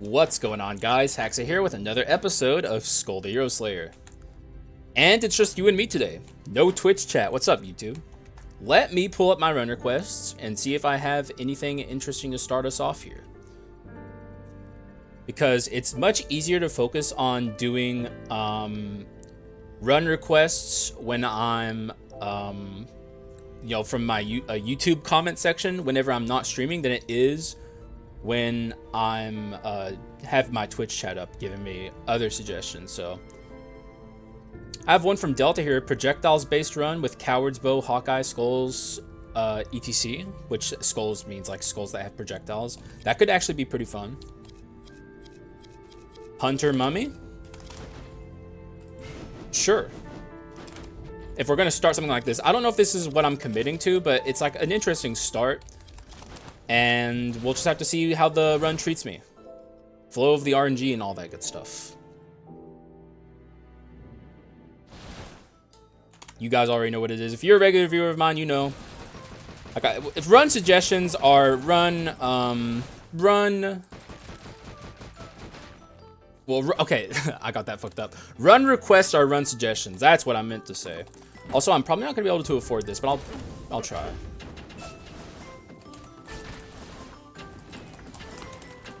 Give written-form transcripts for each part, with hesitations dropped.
What's going on, guys? Haxa here with another episode of Skul the Hero Slayer. And it's just you and me today. No Twitch chat. What's up, YouTube? Let me pull up my run requests and see if I have anything interesting to start us off here. Because it's much easier to focus on doing run requests when I'm, from my YouTube comment section whenever I'm not streaming than it is when I'm have my Twitch chat up giving me other suggestions. So I have one from Delta here: projectiles based run with Coward's Bow, Hawkeye, Skulls, etc, which skulls means like skulls that have projectiles. That could actually be pretty fun. Hunter Mummy, sure. If we're gonna start something like this, I don't know if this is what I'm committing to, but it's like an interesting start. And we'll just have to see how the run treats me. Flow of the RNG and all that good stuff. You guys already know what it is. If you're a regular viewer of mine, you know. If run suggestions are okay, I got that fucked up. Run requests are run suggestions. That's what I meant to say. Also, I'm probably not gonna be able to afford this, but I'll try.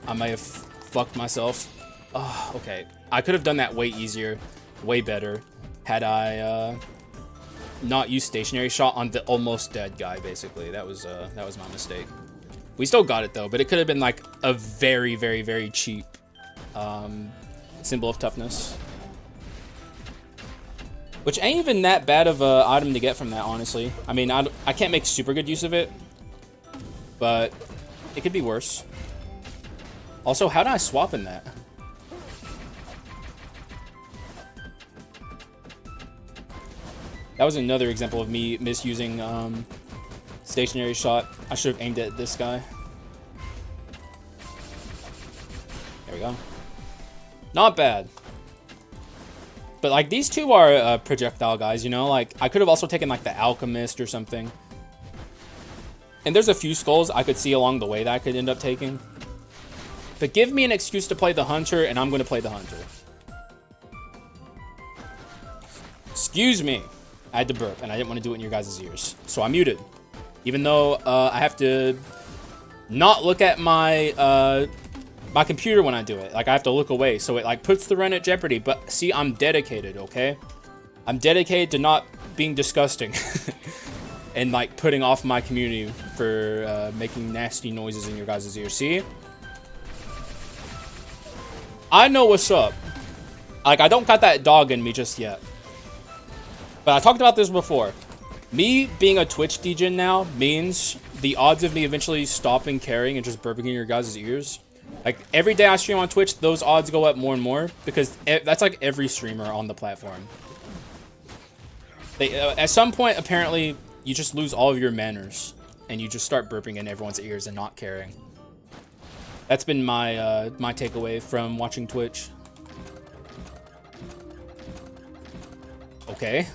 I may have fucked myself. Oh, okay. I could have done that way easier, way better, had I not used stationary shot on the almost dead guy. Basically, that was my mistake. We still got it though, but it could have been like a very, very, very cheap symbol of toughness, which ain't even that bad of a item to get from that, honestly. I mean, I can't make super good use of it, but it could be worse. Also, how did I swap in that? That was another example of me misusing stationary shot. I should have aimed at this guy. There we go. Not bad. But like these two are projectile guys, you know? Like I could have also taken like the alchemist or something. And there's a few skulls I could see along the way that I could end up taking. But give me an excuse to play the hunter, and I'm going to play the hunter. Excuse me. I had to burp, and I didn't want to do it in your guys' ears. So I muted. Even though I have to not look at my my computer when I do it. Like, I have to look away. So it, like, puts the run at jeopardy. But, see, I'm dedicated, okay? I'm dedicated to not being disgusting. And, like, putting off my community for making nasty noises in your guys' ears. See? I know what's up. Like, I don't got that dog in me just yet. But I talked about this before. Me being a Twitch DJ now means the odds of me eventually stopping caring and just burping in your guys' ears. Like, every day I stream on Twitch, those odds go up more and more. Because that's like every streamer on the platform. At some point, apparently, you just lose all of your manners. And you just start burping in everyone's ears and not caring. That's been my my takeaway from watching Twitch. Okay.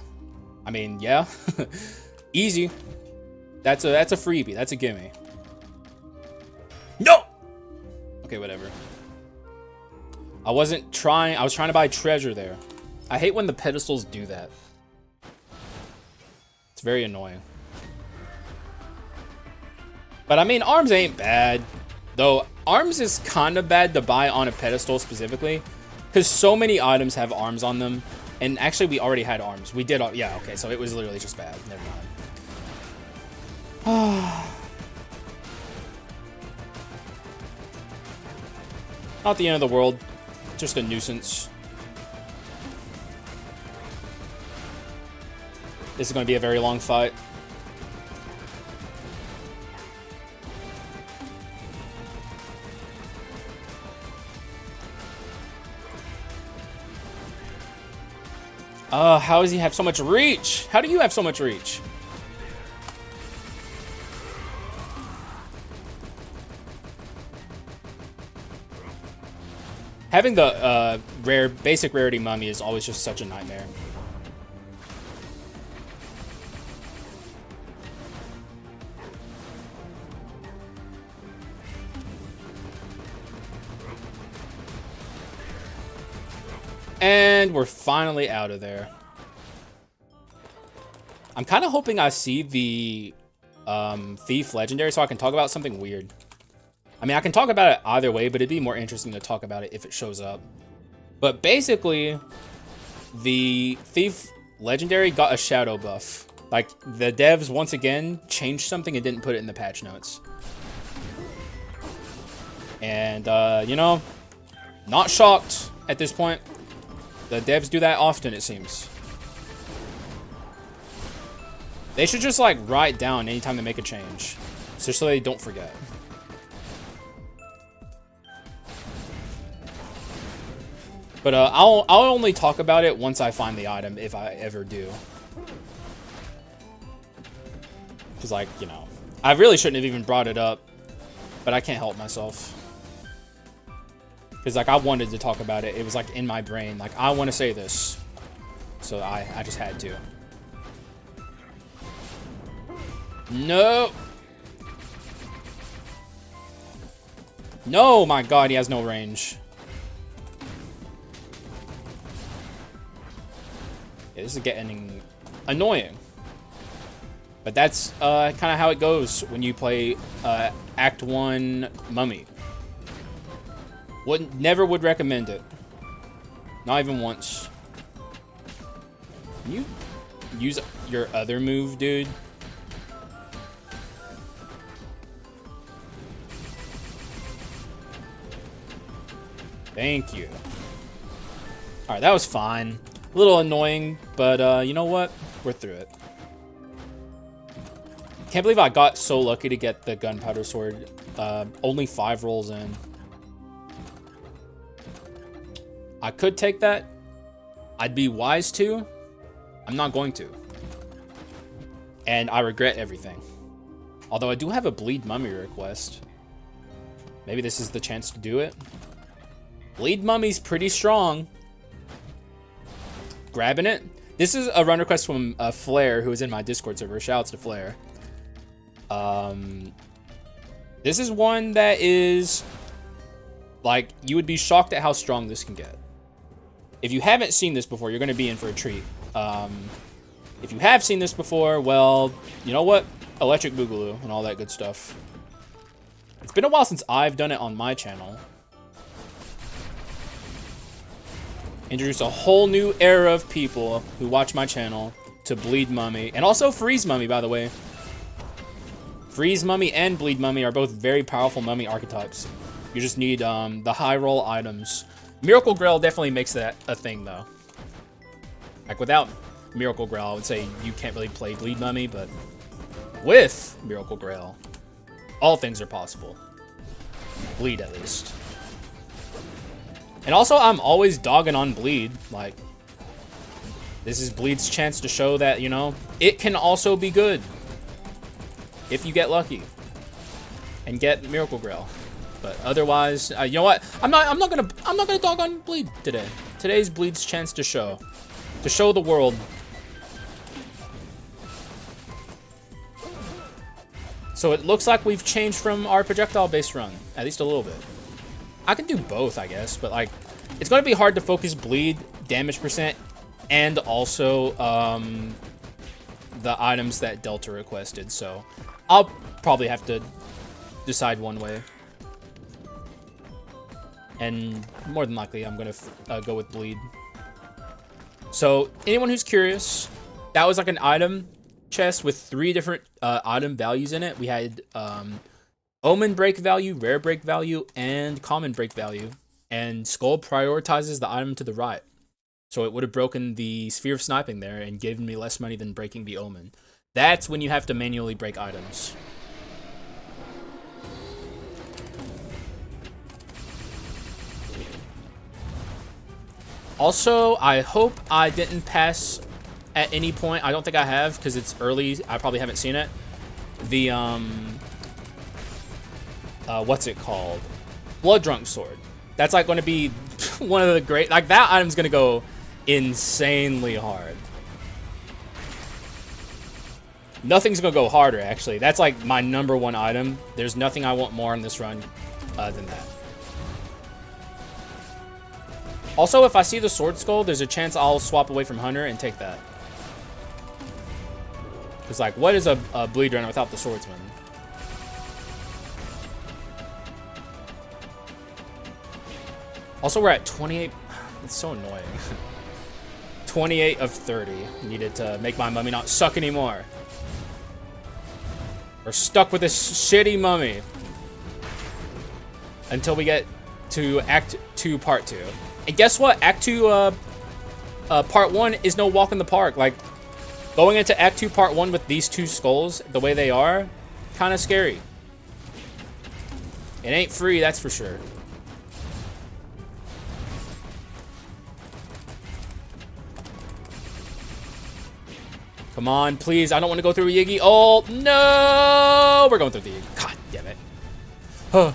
I mean, yeah. Easy. That's a freebie. That's a gimme. No! Okay, whatever. I was trying to buy treasure there. I hate when the pedestals do that. It's very annoying. But I mean, arms ain't bad. Though, arms is kind of bad to buy on a pedestal specifically. Because so many items have arms on them. And actually, we already had arms. We did, yeah, okay, so it was literally just bad. Never mind. Not the end of the world. Just a nuisance. This is going to be a very long fight. How does he have so much reach? How do you have so much reach? Having the basic rarity mummy is always just such a nightmare. And we're finally out of there. I'm kind of hoping I see the Thief Legendary so I can talk about something weird. I mean, I can talk about it either way, but it'd be more interesting to talk about it if it shows up. But basically, the Thief Legendary got a shadow buff. Like, the devs, once again, changed something and didn't put it in the patch notes. And, you know, not shocked at this point. The devs do that often, it seems. They should just, like, write down anytime they make a change. Just so they don't forget. But, I'll only talk about it once I find the item, if I ever do. Because, like, you know, I really shouldn't have even brought it up. But I can't help myself. Because, like, I wanted to talk about it. It was, like, in my brain. Like, I want to say this. So I just had to. No. No, my God, he has no range. Yeah, this is getting annoying. But that's kind of how it goes when you play Act 1 Mummy. Never would recommend it. Not even once. Can you use your other move, dude? Thank you. Alright, that was fine. A little annoying, but you know what? We're through it. Can't believe I got so lucky to get the gunpowder sword. Only 5 rolls in. I could take that. I'd be wise to. I'm not going to. And I regret everything. Although I do have a Bleed Mummy request. Maybe this is the chance to do it. Bleed Mummy's pretty strong. Grabbing it. This is a run request from Flair, who is in my Discord server. Shoutouts to Flair. This is one that is, like, you would be shocked at how strong this can get. If you haven't seen this before, you're going to be in for a treat. If you have seen this before, well, you know what? Electric Boogaloo and all that good stuff. It's been a while since I've done it on my channel. Introduce a whole new era of people who watch my channel to Bleed Mummy. And also Freeze Mummy, by the way. Freeze Mummy and Bleed Mummy are both very powerful mummy archetypes. You just need the high roll items. Miracle Grail definitely makes that a thing, though. Like, without Miracle Grail, I would say you can't really play Bleed Mummy, but with Miracle Grail, all things are possible. Bleed, at least. And also, I'm always dogging on Bleed. Like, this is Bleed's chance to show that, you know, it can also be good. If you get lucky. And get Miracle Grail. But otherwise, you know what? I'm not gonna dog on Bleed today. Today's Bleed's chance to show. To show the world. So it looks like we've changed from our projectile-based run. At least a little bit. I can do both, I guess, but like, it's gonna be hard to focus Bleed, damage percent, and also the items that Delta requested, so I'll probably have to decide one way. And more than likely, I'm gonna go with Bleed. So, anyone who's curious, that was like an item chest with 3 different item values in it. We had Omen break value, rare break value, and common break value. And Skul prioritizes the item to the right. So it would have broken the Sphere of Sniping there and given me less money than breaking the Omen. That's when you have to manually break items. Also, I hope I didn't pass at any point. I don't think I have, because it's early. I probably haven't seen it. The, what's it called? Blood Drunk Sword. That's like going to be one of the great, like that item's going to go insanely hard. Nothing's going to go harder, actually. That's like my #1 item. There's nothing I want more in this run than that. Also, if I see the Sword Skull, there's a chance I'll swap away from Hunter and take that. Because, like, what is a Bleed Runner without the Swordsman? Also, we're at 28. It's so annoying. 28 of 30. Needed to make my mummy not suck anymore. We're stuck with this shitty mummy. Until we get to Act 2, Part 2. And guess what? Act 2, Part 1 is no walk in the park. Like, going into Act 2, Part 1 with these two skulls, the way they are, kind of scary. It ain't free, that's for sure. Come on, please. I don't want to go through a Yiggy. Oh, no! We're going through the Yiggy. God damn it. Huh.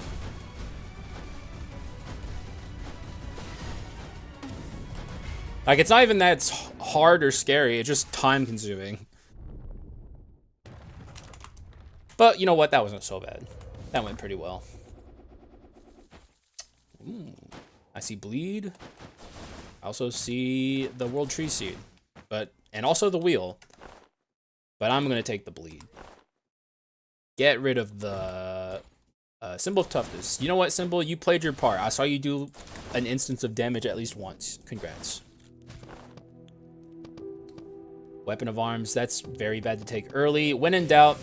Like, it's not even that it's hard or scary. It's just time-consuming. But, you know what? That wasn't so bad. That went pretty well. Ooh. I see Bleed. I also see the World Tree Seed. And also the Wheel. But I'm going to take the Bleed. Get rid of the Symbol of Toughness. You know what, Symbol? You played your part. I saw you do an instance of damage at least once. Congrats. Weapon of Arms. That's very bad to take early. When in doubt,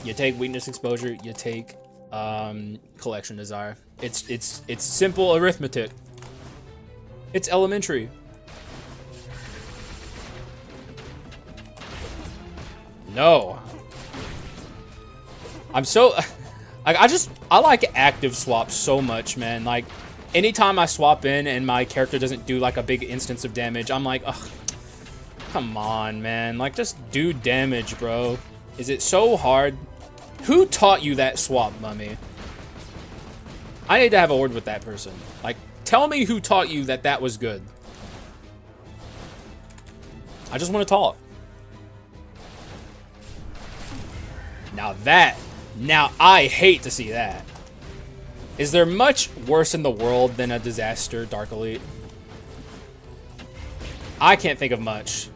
you take Weakness Exposure. You take Collection Desire. It's simple arithmetic. It's elementary. No. I'm so... I like active swaps so much, man. Like, anytime I swap in and my character doesn't do, like, a big instance of damage, I'm like, ugh. Come on, man. Like, just do damage, bro. Is it so hard? Who taught you that swap, Mummy? I need to have a word with that person. Like, tell me who taught you that that was good. I just want to talk. Now I hate to see that. Is there much worse in the world than a Disaster Dark Elite? I can't think of much.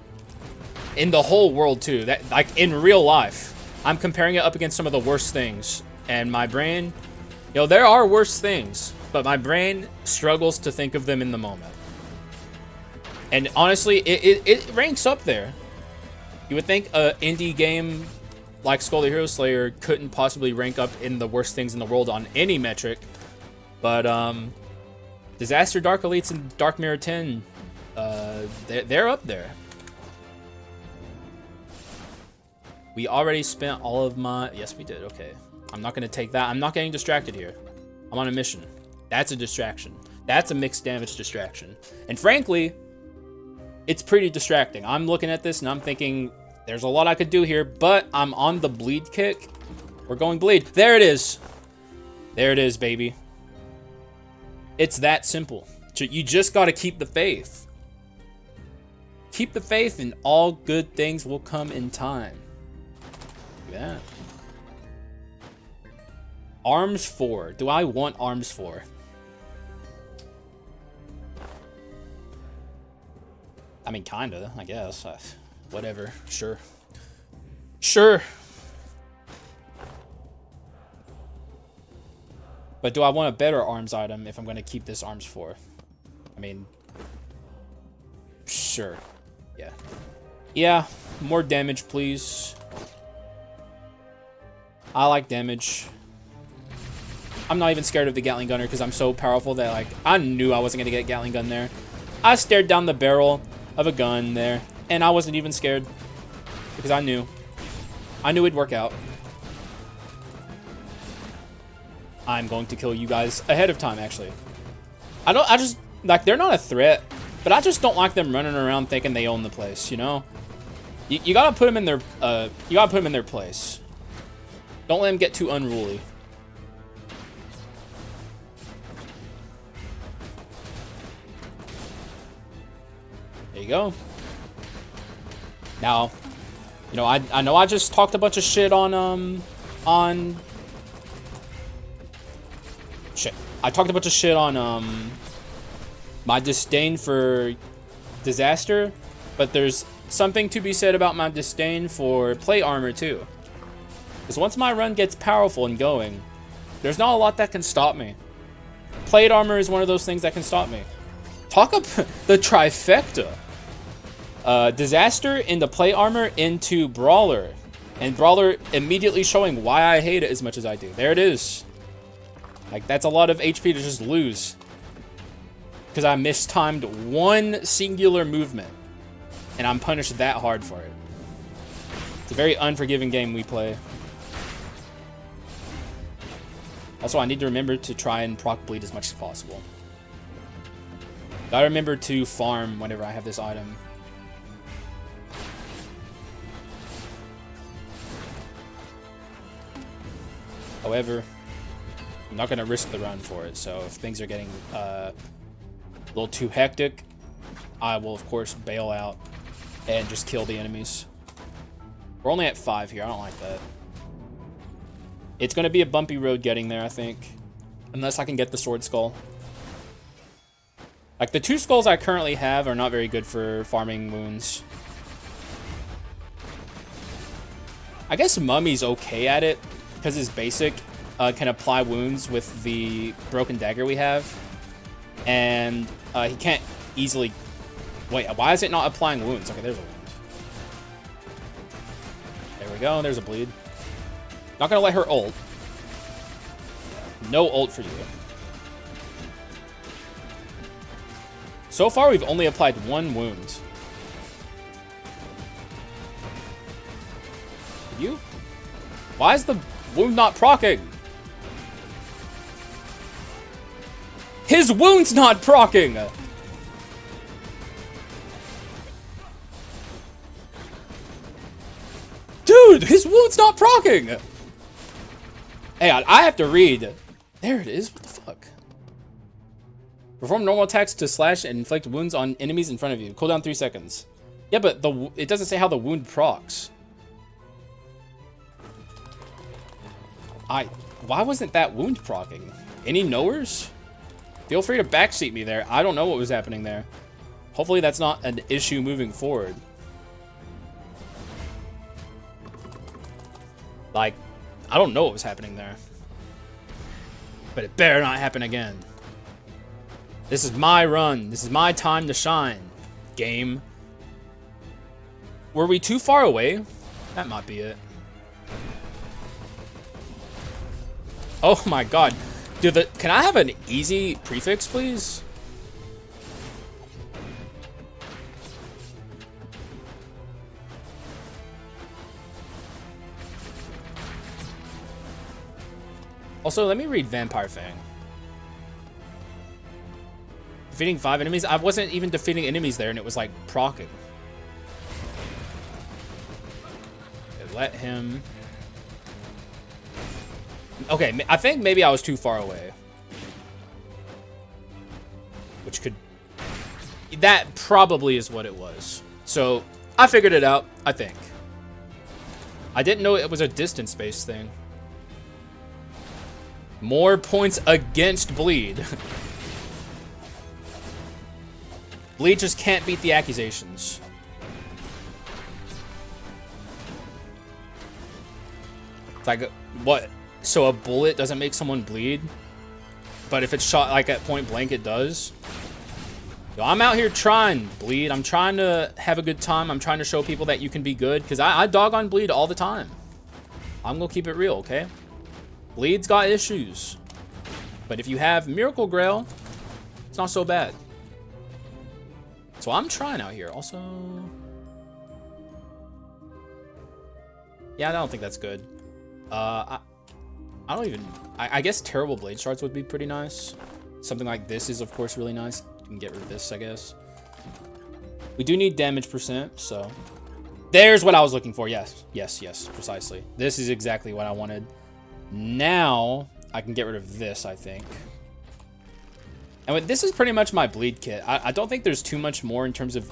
In the whole world, too. That, like, in real life. I'm comparing it up against some of the worst things. And my brain... You know, there are worse things. But my brain struggles to think of them in the moment. And honestly, it ranks up there. You would think an indie game like Skul the Hero Slayer couldn't possibly rank up in the worst things in the world on any metric. But, Disaster Dark Elites and Dark Mirror 10, they're up there. We already spent all of my... Yes, we did. Okay. I'm not going to take that. I'm not getting distracted here. I'm on a mission. That's a distraction. That's a mixed damage distraction. And frankly, it's pretty distracting. I'm looking at this and I'm thinking... There's a lot I could do here, but I'm on the bleed kick. We're going bleed. There it is. There it is, baby. It's that simple. You just got to keep the faith. Keep the faith and all good things will come in time. Yeah. Arms 4. Do I want Arms 4? I mean, kinda, I guess. Whatever. Sure. Sure. But do I want a better arms item if I'm going to keep this Arms 4? I mean... Sure. Yeah. Yeah. More damage, please. I like damage. I'm not even scared of the Gatling Gunner because I'm so powerful that, like, I knew I wasn't going to get Gatling Gun there. I stared down the barrel of a gun there. And I wasn't even scared because I knew it'd work out. I'm going to kill you guys ahead of time, actually. I just, like, they're not a threat, but I just don't like them running around thinking they own the place, you know? You gotta put them in their, place. Don't let them get too unruly. There you go. Now, you know, I know I just talked a bunch of shit on shit. I talked a bunch of shit on, my disdain for disaster, but there's something to be said about my disdain for plate armor too. Because once my run gets powerful and going, there's not a lot that can stop me. Plate armor is one of those things that can stop me. Talk up the trifecta. Disaster into plate armor into brawler. And brawler immediately showing why I hate it as much as I do. There it is. Like, that's a lot of HP to just lose. Because I mistimed one singular movement. And I'm punished that hard for it. It's a very unforgiving game we play. Also, I need to remember to try and proc bleed as much as possible. Gotta remember to farm whenever I have this item. However, I'm not going to risk the run for it, so if things are getting a little too hectic, I will, of course, bail out and just kill the enemies. We're only at 5 here. I don't like that. It's going to be a bumpy road getting there, I think, unless I can get the sword skull. Like, the 2 skulls I currently have are not very good for farming wounds. I guess Mummy's okay at it, because his basic can apply wounds with the broken dagger we have. And he can't easily... Wait, why is it not applying wounds? Okay, there's a wound. There we go, there's a bleed. Not gonna let her ult. No ult for you. So far, we've only applied 1 wound. You? Why is the wound not proccing? His wound's not proccing! Dude, his wound's not proccing! Hey, I have to read. There it is. What the fuck? Perform normal attacks to slash and inflict wounds on enemies in front of you. Cooldown 3 seconds. Yeah, but it doesn't say how the wound procs. Why wasn't that wound proccing? Any knowers? Feel free to backseat me there. I don't know what was happening there. Hopefully that's not an issue moving forward. Like, I don't know what was happening there. But it better not happen again. This is my run. This is my time to shine. Game. Were we too far away? That might be it. Oh my god. Dude, can I have an easy prefix, please? Also, let me read Vampire Fang. Defeating 5 enemies? I wasn't even defeating enemies there, and it was like proccing. Okay, let him... Okay, I think maybe I was too far away. Which could... That probably is what it was. So, I figured it out, I think. I didn't know it was a distance-based thing. More points against Bleed. Bleed just can't beat the accusations. It's like, what? So a bullet doesn't make someone bleed? But if it's shot like at point blank, it does? Yo, I'm out here trying, Bleed. I'm trying to have a good time. I'm trying to show people that you can be good. Because I dog on Bleed all the time. I'm going to keep it real, okay? Bleed's got issues. But if you have Miracle Grail, it's not so bad. So I'm trying out here. Also... Yeah, I don't think that's good. I don't even... I guess Terrible Blade Shards would be pretty nice. Something like this is, of course, really nice. You can get rid of this, I guess. We do need damage percent, so... There's what I was looking for. Yes, yes, yes, precisely. This is exactly what I wanted. Now, I can get rid of this, I think. And this is pretty much my bleed kit. I don't think there's too much more in terms of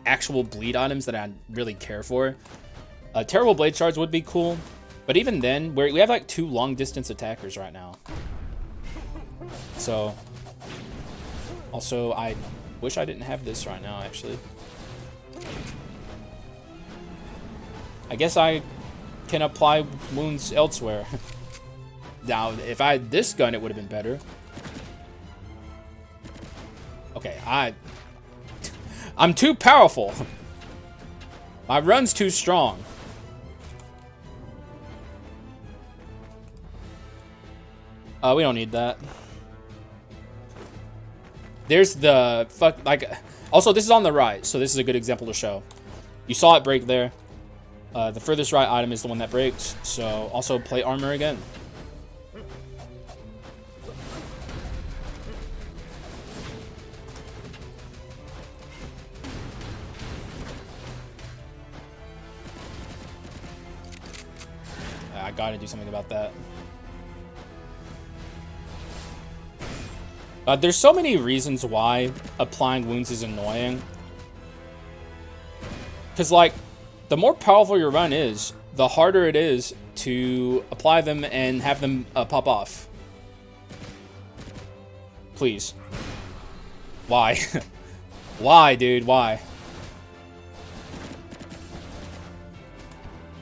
actual bleed items that I really care for. Terrible Blade Shards would be cool. But even then, we have like 2 long-distance attackers right now. So, Also, I wish I didn't have this right now, actually. I guess I can apply wounds elsewhere. Now, if I had this gun, it would have been better. Okay, I'm too powerful. My run's too strong. We don't need that. There's the also, this is on the right, so this is a good example to show. You saw it break there. The furthest right item is the one that breaks, so also plate armor again. I gotta do something about that. There's so many reasons why applying wounds is annoying. Because, like, the more powerful your run is, the harder it is to apply them and have them pop off. Please. Why? Why, dude? Why?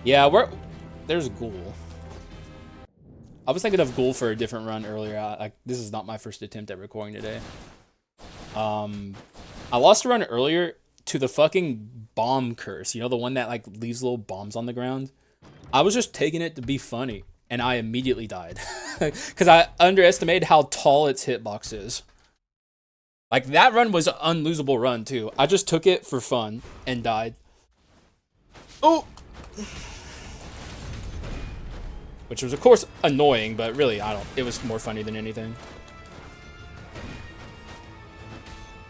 Yeah, there's Ghoul. I was thinking of Ghoul for a different run earlier. This is not my first attempt at recording today. I lost a run earlier to the fucking bomb curse. You know, the one that, like, leaves little bombs on the ground? I was just taking it to be funny, and I immediately died. Because I underestimated how tall its hitbox is. Like, that run was an unlosable run, too. I just took it for fun and died. Oh! Which was, of course, annoying, but really, it was more funny than anything.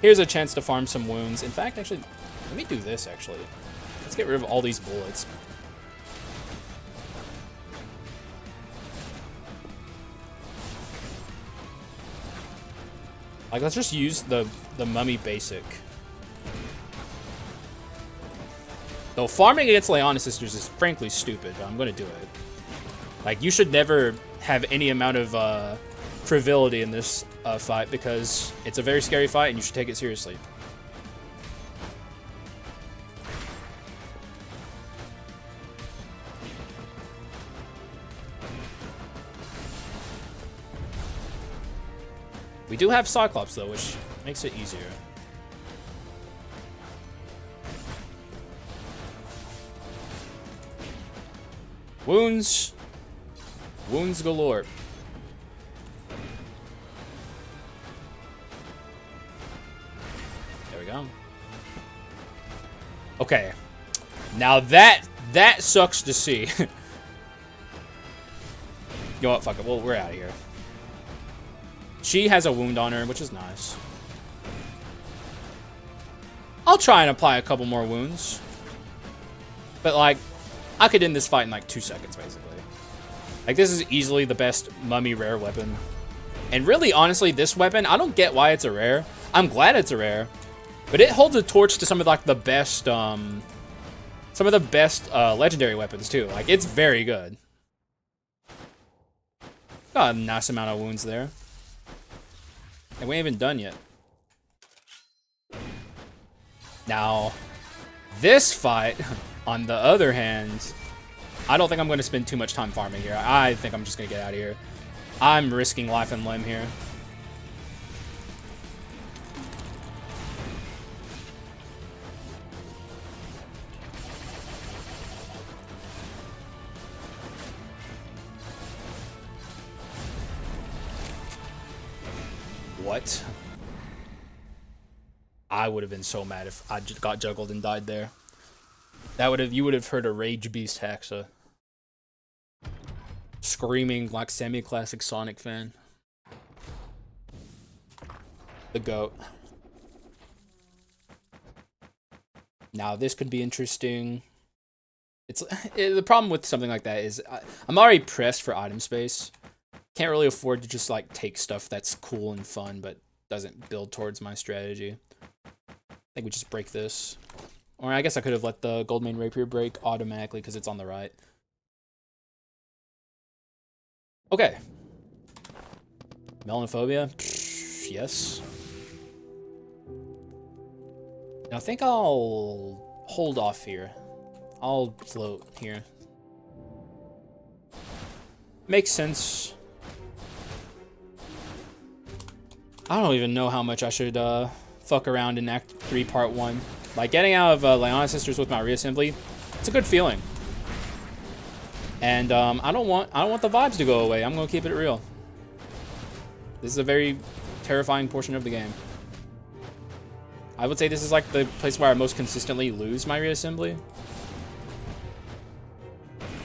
Here's a chance to farm some wounds. In fact, actually, let me do this, actually. Let's get rid of all these bullets. Like, let's just use the mummy basic. Though farming against Leona Sisters is frankly stupid, but I'm gonna do it. Like, you should never have any amount of frivolity in this fight, because it's a very scary fight and you should take it seriously. We do have Cyclops, though, which makes it easier. Wounds. Wounds galore. There we go. Okay. Now that sucks to see. You know what? Fuck it. Well, we're out of here. She has a wound on her, which is nice. I'll try and apply a couple more wounds. But, like, I could end this fight in, like, 2 seconds, basically. Like, this is easily the best mummy rare weapon. And really, honestly, this weapon, I don't get why it's a rare. I'm glad it's a rare. But it holds a torch to some of, like, the best, legendary weapons, too. Like, it's very good. Got a nice amount of wounds there. And we ain't even done yet. Now, this fight, on the other hand, I don't think I'm going to spend too much time farming here. I think I'm just going to get out of here. I'm risking life and limb here. What? I would have been so mad if I just got juggled and died there. You would have heard a rage beast Haxa. Screaming like semi-classic Sonic fan. The GOAT. Now this could be interesting. The problem with something like that is I'm already pressed for item space. Can't really afford to just like take stuff that's cool and fun but doesn't build towards my strategy. I think we just break this. Or I guess I could have let the Goldmane Rapier break automatically because it's on the right. Okay. Melanophobia? Yes. I think I'll hold off here. I'll float here. Makes sense. I don't even know how much I should fuck around in Act 3, Part 1. Like, getting out of Leona Sisters with my reassembly, it's a good feeling. And I don't want the vibes to go away. I'm gonna keep it real. This is a very terrifying portion of the game. I would say this is like the place where I most consistently lose my reassembly.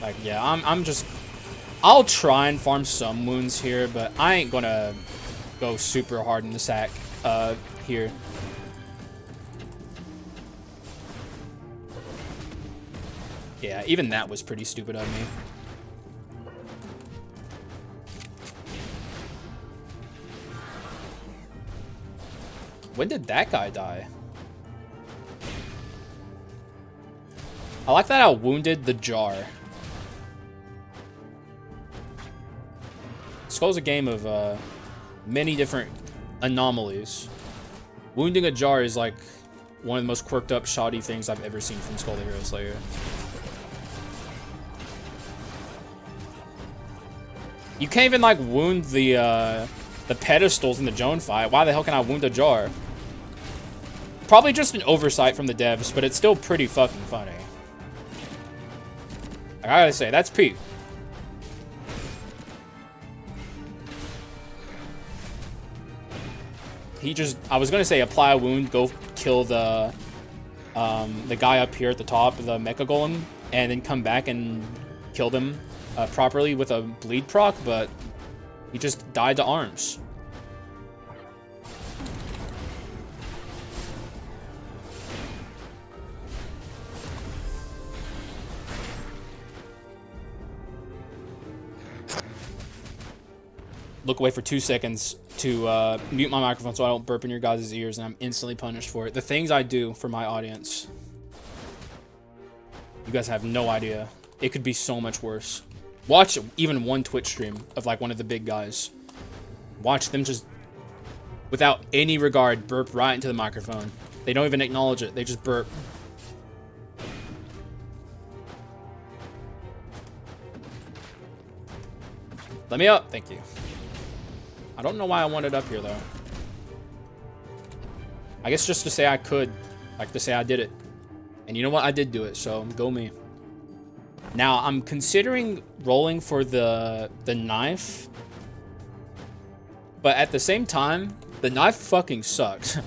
Like, yeah, I'll try and farm some wounds here, but I ain't gonna go super hard in the sack here. Yeah, even that was pretty stupid of me. When did that guy die? I like that I wounded the jar. Skull's a game of many different anomalies. Wounding a jar is like one of the most quirked up, shoddy things I've ever seen from Skul the Hero Slayer. You can't even like wound the pedestals in the Joan fight. Why the hell can I wound a jar? Probably just an oversight from the devs, but it's still pretty fucking funny. I gotta say, that's peak. I was gonna say apply a wound, go kill the guy up here at the top of the mecha golem, and then come back and kill them properly with a bleed proc, but he just died to arms. Look away for 2 seconds to mute my microphone so I don't burp in your guys' ears, and I'm instantly punished for it. The things I do for my audience. You guys have no idea. It could be so much worse. Watch even one Twitch stream of like one of the big guys. Watch them just, without any regard, burp right into the microphone. They don't even acknowledge it. They just burp. Let me up. Thank you. I don't know why I wanted up here, though. I guess just to say I could. Like to say I did it. And you know what? I did do it, so go me. Now, I'm considering rolling for the knife. But at the same time, the knife fucking sucks.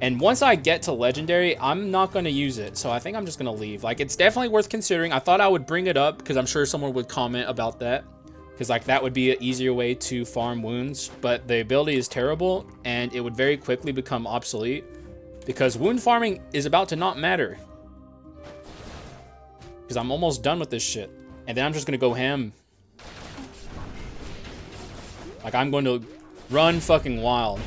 And once I get to Legendary, I'm not going to use it. So I think I'm just going to leave. Like, it's definitely worth considering. I thought I would bring it up because I'm sure someone would comment about that. Because, like, that would be an easier way to farm wounds. But the ability is terrible, and it would very quickly become obsolete. Because wound farming is about to not matter. Because I'm almost done with this shit. And then I'm just going to go ham. Like, I'm going to run fucking wild.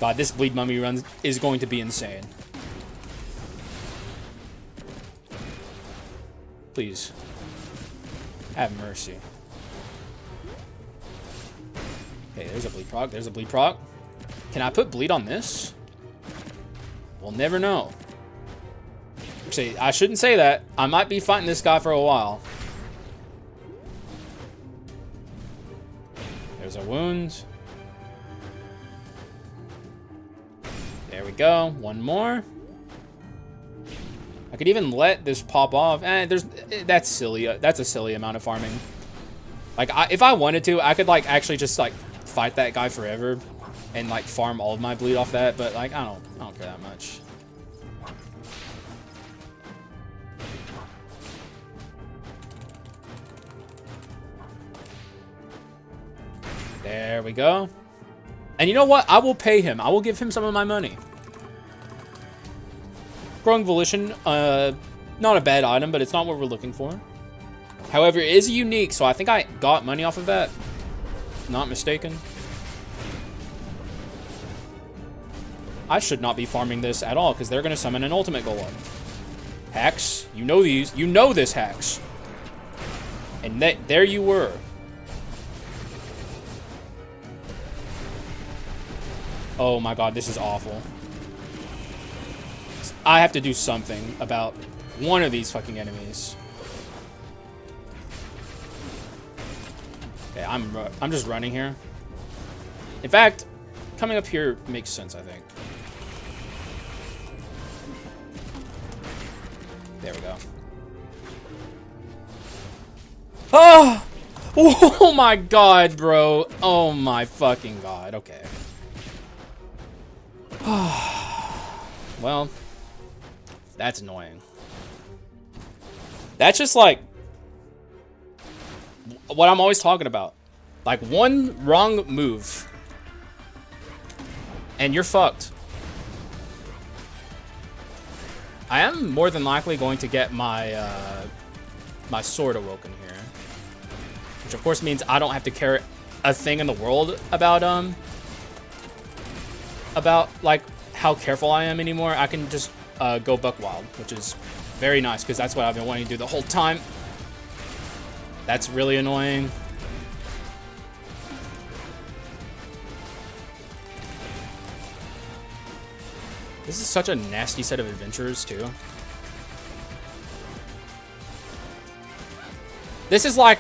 God, this bleed mummy run is going to be insane. Please. Have mercy. Okay, there's a bleed proc. There's a bleed proc. Can I put bleed on this? We'll never know. Actually, I shouldn't say that. I might be fighting this guy for a while. There's a wound. There we go. One more. I could even let this pop off. That's silly. That's a silly amount of farming. Like, if I wanted to, I could, like, actually just, like, fight that guy forever and, like, farm all of my bleed off that. But, like, I don't care that much. There we go. And you know what? I will pay him. I will give him some of my money. Growing Volition, not a bad item, but it's not what we're looking for. However, it is unique, so I think I got money off of that. Not mistaken. I should not be farming this at all, because they're going to summon an ultimate golem. Hacks, you know these. You know this, Hacks. And there you were. Oh my god, this is awful. I have to do something about one of these fucking enemies. Okay, I'm just running here. In fact, coming up here makes sense, I think. There we go. Oh! Oh my god, bro. Oh my fucking god. Okay. Well, that's annoying. That's just like what I'm always talking about. Like one wrong move and you're fucked. I am more than likely going to get my my sword awoken here, which of course means I don't have to care a thing in the world about like how careful I am anymore. I can just go buck wild, which is very nice because that's what I've been wanting to do the whole time. That's really annoying. This is such a nasty set of adventurers, too. This is like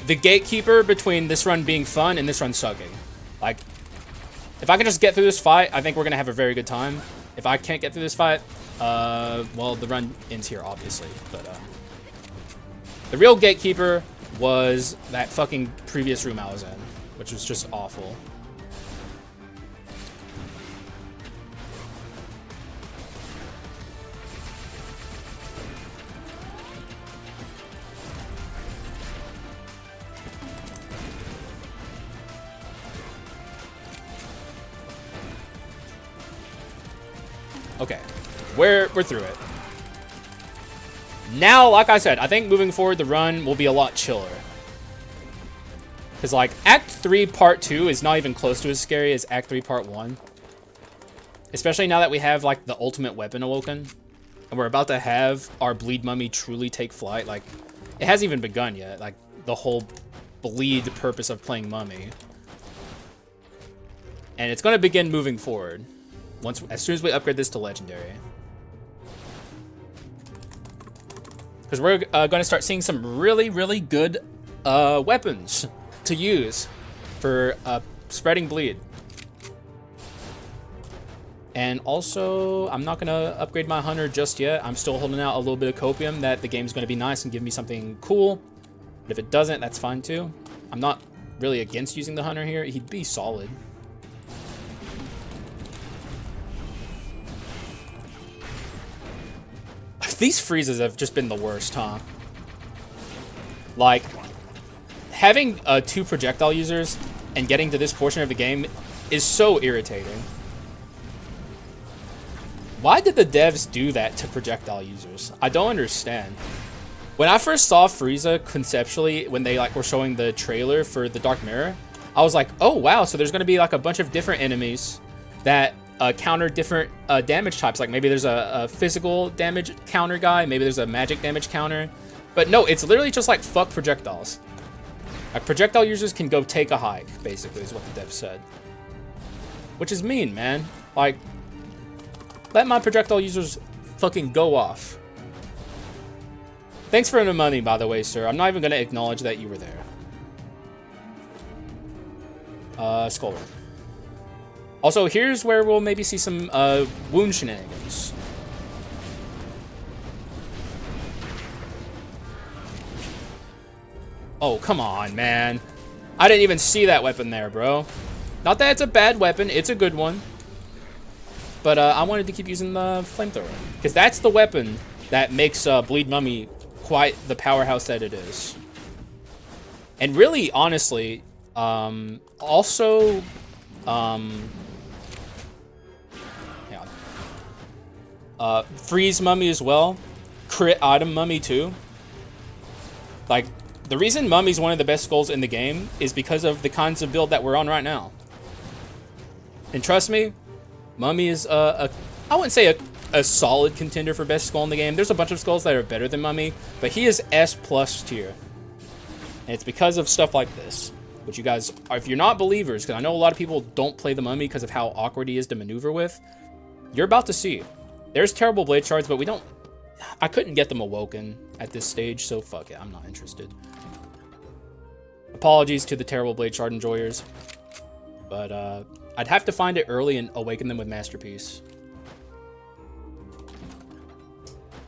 the gatekeeper between this run being fun and this run sucking. Like, if I can just get through this fight, I think we're going to have a very good time. If I can't get through this fight, well, the run ends here, obviously. But the real gatekeeper was that fucking previous room I was in, which was just awful. Okay, we're through it. Now, like I said, I think moving forward, the run will be a lot chiller. Because, like, Act 3 Part 2 is not even close to as scary as Act 3 Part 1. Especially now that we have, like, the ultimate weapon awoken. And we're about to have our Bleed Mummy truly take flight. Like, it hasn't even begun yet. Like, the whole bleed purpose of playing Mummy. And it's going to begin moving forward. As soon as we upgrade this to Legendary. Because we're going to start seeing some really, really good weapons to use for spreading bleed. And also, I'm not going to upgrade my Hunter just yet. I'm still holding out a little bit of copium that the game's going to be nice and give me something cool. But if it doesn't, that's fine too. I'm not really against using the Hunter here. He'd be solid. These freezes have just been the worst, huh? Like, having 2 projectile users and getting to this portion of the game is so irritating. Why did the devs do that to projectile users? I don't understand. When I first saw Frieza conceptually, when they were showing the trailer for the Dark Mirror, I was like, oh wow, so there's gonna be like a bunch of different enemies that counter different damage types. Like maybe there's a physical damage counter guy, maybe there's a magic damage counter. But no, it's literally just like fuck projectiles. Like projectile users can go take a hike, basically, is what the dev said. Which is mean, man. Like, let my projectile users fucking go off. Thanks for the money, by the way, sir. I'm not even gonna acknowledge that you were there. Skull. Also, here's where we'll maybe see some wound shenanigans. Oh, come on, man. I didn't even see that weapon there, bro. Not that it's a bad weapon. It's a good one. But I wanted to keep using the flamethrower. Because that's the weapon that makes Bleed Mummy quite the powerhouse that it is. And really, honestly, also... freeze Mummy as well. Crit item Mummy too. Like, the reason Mummy's one of the best skulls in the game is because of the kinds of build that we're on right now. And trust me, Mummy is I wouldn't say a solid contender for best skull in the game. There's a bunch of skulls that are better than Mummy, but he is S+ tier. And it's because of stuff like this. which you guys, if you're not believers, because I know a lot of people don't play the mummy because of how awkward he is to maneuver with, you're about to see. There's terrible blade shards, but we don't... I couldn't get them awoken at this stage, so fuck it. I'm not interested. Apologies to the terrible blade shard enjoyers. But I'd have to find it early and awaken them with Masterpiece.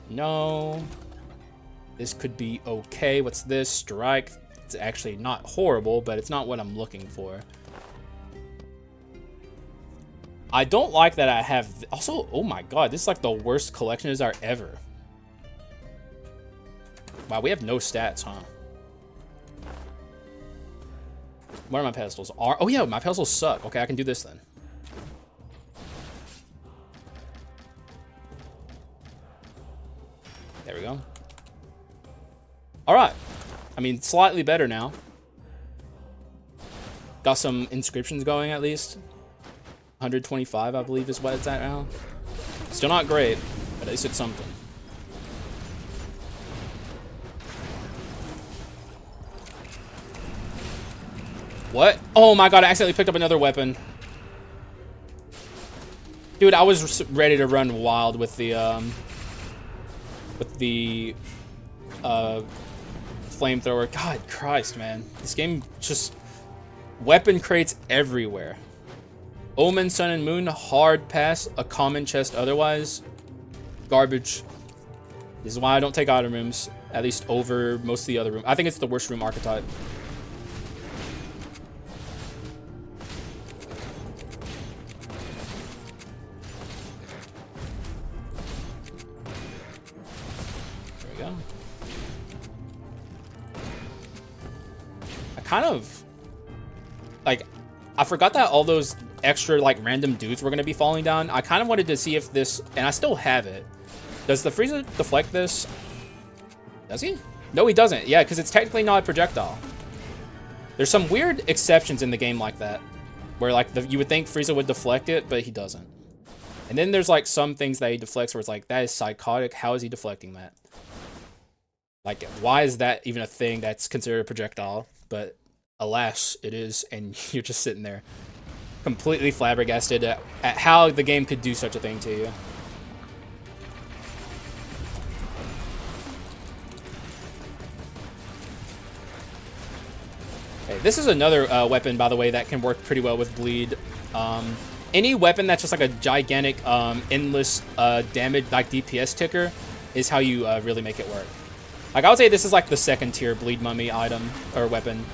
No. This could be okay. What's this? Strike. It's actually not horrible, but it's not what I'm looking for. I don't like that I have... Also, oh my god, this is like the worst collection as ever. Wow, we have no stats, huh? What are my pedestals? Oh yeah, my pedestals suck. Okay, I can do this then. There we go. Alright. I mean, slightly better now. Got some inscriptions going at least. 125, I believe, is what it's at now. Still not great, but at least it's something. What? Oh my god, I accidentally picked up another weapon. Dude, I was ready to run wild with the flamethrower. God Christ, man. This game just... Weapon crates everywhere. Omen, Sun, and Moon, hard pass. A common chest otherwise. Garbage. This is why I don't take item rooms. At least over most of the other rooms. I think it's the worst room archetype. There we go. I kind of... Like, I forgot that all those extra, like, random dudes were going to be falling down. I kind of wanted to see if this... And I still have it. Does the Frieza deflect this? Does he? No, he doesn't. Yeah, because it's technically not a projectile. There's some weird exceptions in the game like that. Where, like, you would think Frieza would deflect it, but he doesn't. And then there's, like, some things that he deflects where it's like, that is psychotic. How is he deflecting that? Like, why is that even a thing that's considered a projectile? But, alas, it is. And you're just sitting there completely flabbergasted at how the game could do such a thing to you. Okay, this is another weapon, by the way, that can work pretty well with bleed. Any weapon that's just like a gigantic, endless damage, like DPS ticker, is how you really make it work. Like, I would say this is like the second tier bleed mummy item or weapon.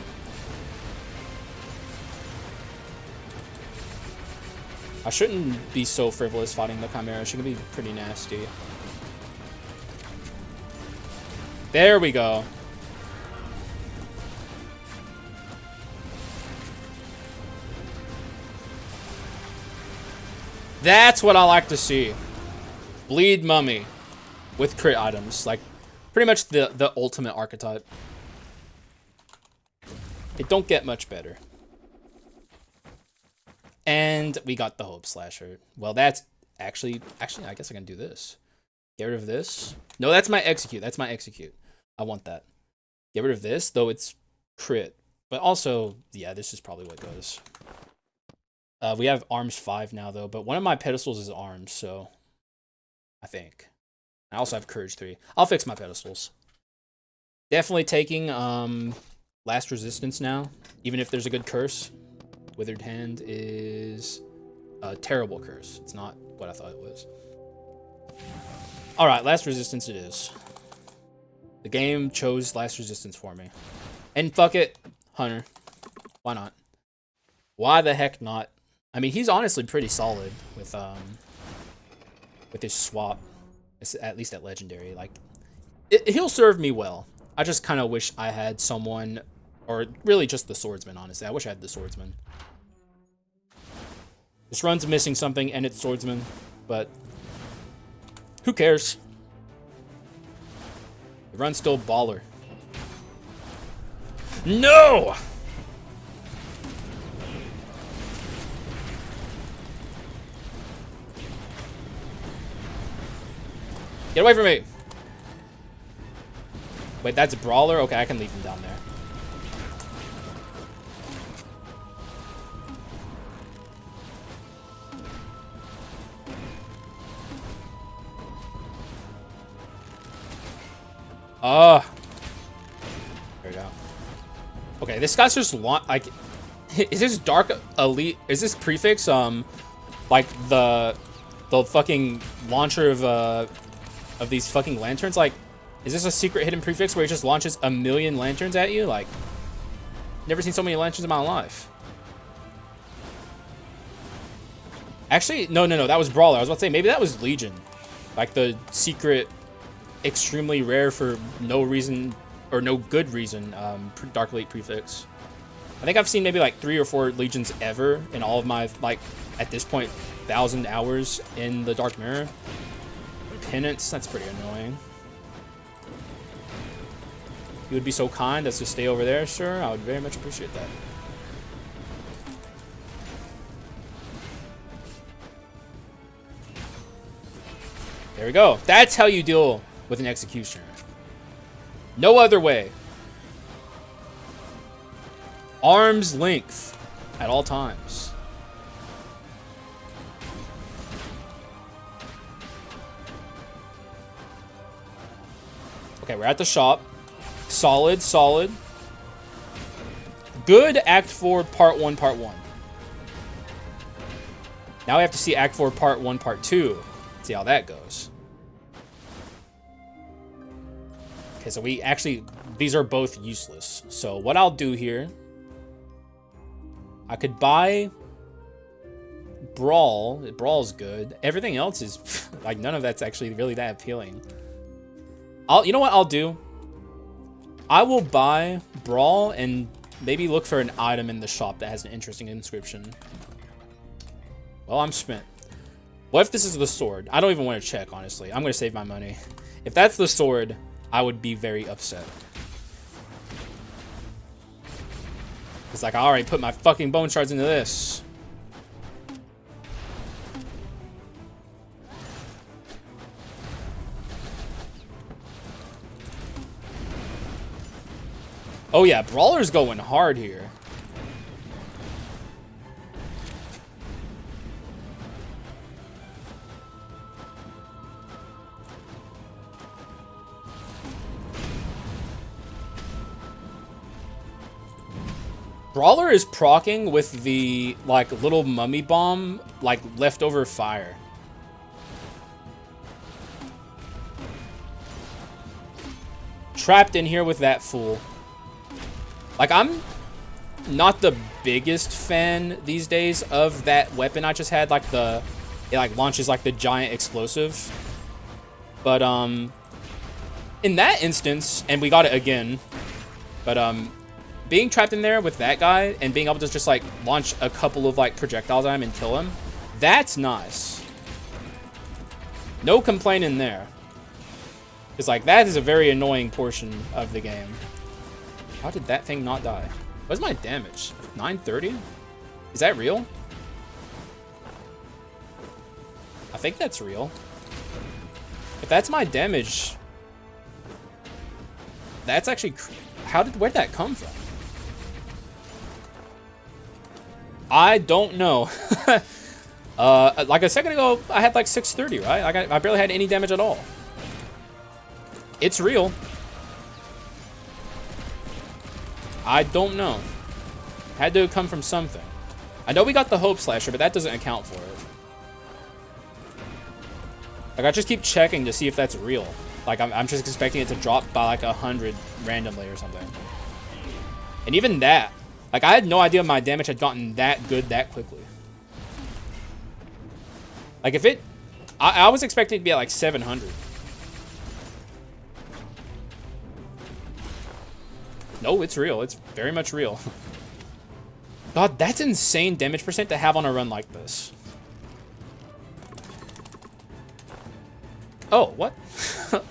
I shouldn't be so frivolous fighting the Chimera. She can be pretty nasty. There we go. That's what I like to see. Bleed mummy with crit items. Like, pretty much the ultimate archetype. It don't get much better. And we got the Hope Slasher. Well, that's actually, I guess I can do this. Get rid of this. No, that's my execute. That's my execute. I want that. Get rid of this, though it's crit. But also, yeah, this is probably what goes. We have arms 5 now, though, but one of my pedestals is arms, so I think. I also have courage 3. I'll fix my pedestals. Definitely taking last resistance now, even if there's a good curse. Withered Hand is a terrible curse. It's not what I thought it was. Alright, last resistance it is. The game chose last resistance for me. And fuck it, Hunter. Why not? Why the heck not? I mean, he's honestly pretty solid with his swap, at least at Legendary. Like, he'll serve me well. I just kind of wish I had someone, or really just the Swordsman, honestly. I wish I had the Swordsman. This run's missing something, and it's Swordsman, but who cares? The run's still baller. No! Get away from me! Wait, that's a brawler? Okay, I can leave him down there. There we go. Okay, this guy's just like, is this dark elite? Is this prefix like the fucking launcher of these fucking lanterns? Like, is this a secret hidden prefix where it just launches a million lanterns at you? Like, never seen so many lanterns in my life. Actually, no, that was Brawler. I was about to say, maybe that was Legion. Like the secret, extremely rare for no reason, or no good reason, Dark Elite prefix. I think I've seen maybe like 3 or 4 Legions ever in all of my, like, at this point, 1,000 hours in the Dark Mirror. Penance, that's pretty annoying. You would be so kind as to stay over there, sir. I would very much appreciate that. There we go. That's how you deal with an executioner. No other way. Arm's length at all times. Okay, we're at the shop. Solid, solid. Good Act 4, Part 1, Part 1. Now we have to see Act 4, Part 1, Part 2. See how that goes. Okay, so we actually, these are both useless. So what I'll do here, I could buy Brawl. Brawl's good. Everything else is, like, none of that's actually really that appealing. You know what I'll do? I will buy Brawl and maybe look for an item in the shop that has an interesting inscription. Well, I'm spent. What if this is the sword? I don't even want to check, honestly. I'm going to save my money. If that's the sword, I would be very upset. It's like, I already put my fucking bone shards into this. Oh yeah, Brawler's going hard here. Brawler is proccing with the, like, little mummy bomb, like, leftover fire. Trapped in here with that fool. Like, I'm not the biggest fan these days of that weapon I just had, like it like launches like the giant explosive. But in that instance, and we got it again, but being trapped in there with that guy and being able to just like launch a couple of like projectiles at him and kill him, that's nice. No complaining there. It's like, that is a very annoying portion of the game. How did that thing not die? What's my damage? 930? Is that real? I think that's real. If that's my damage, that's actually... where'd that come from? I don't know. Like a second ago, I had like 630, right? I barely had any damage at all. It's real. I don't know. Had to come from something. I know we got the Hope Slasher, but that doesn't account for it. Like, I just keep checking to see if that's real. Like, I'm just expecting it to drop by like 100 randomly or something. And even that, like, I had no idea my damage had gotten that good that quickly. Like, if it... I was expecting it to be at like 700. No, it's real. It's very much real. God, that's insane damage percent to have on a run like this. Oh, what?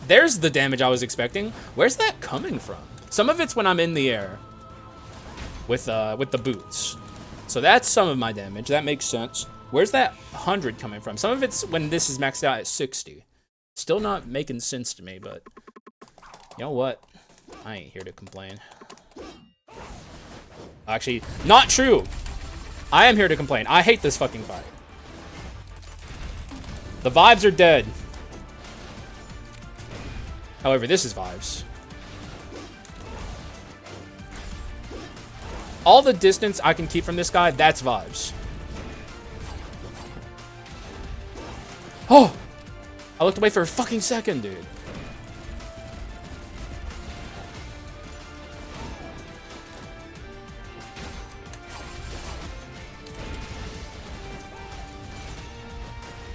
There's the damage I was expecting. Where's that coming from? Some of it's when I'm in the air with the boots. So that's some of my damage. That makes sense. Where's that 100 coming from? Some of it's when this is maxed out at 60. Still not making sense to me, but you know what? I ain't here to complain. Actually, not true. I am here to complain. I hate this fucking fight. The vibes are dead. However, this is vibes. all the distance I can keep from this guy, that's vibes. Oh! I looked away for a fucking second, dude.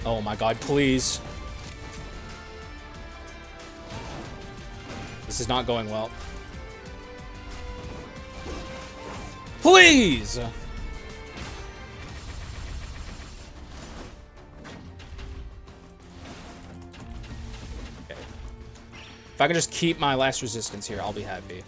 Oh my god, please. This is not going well. Please! Okay. If I can just keep my last resistance here, I'll be happy.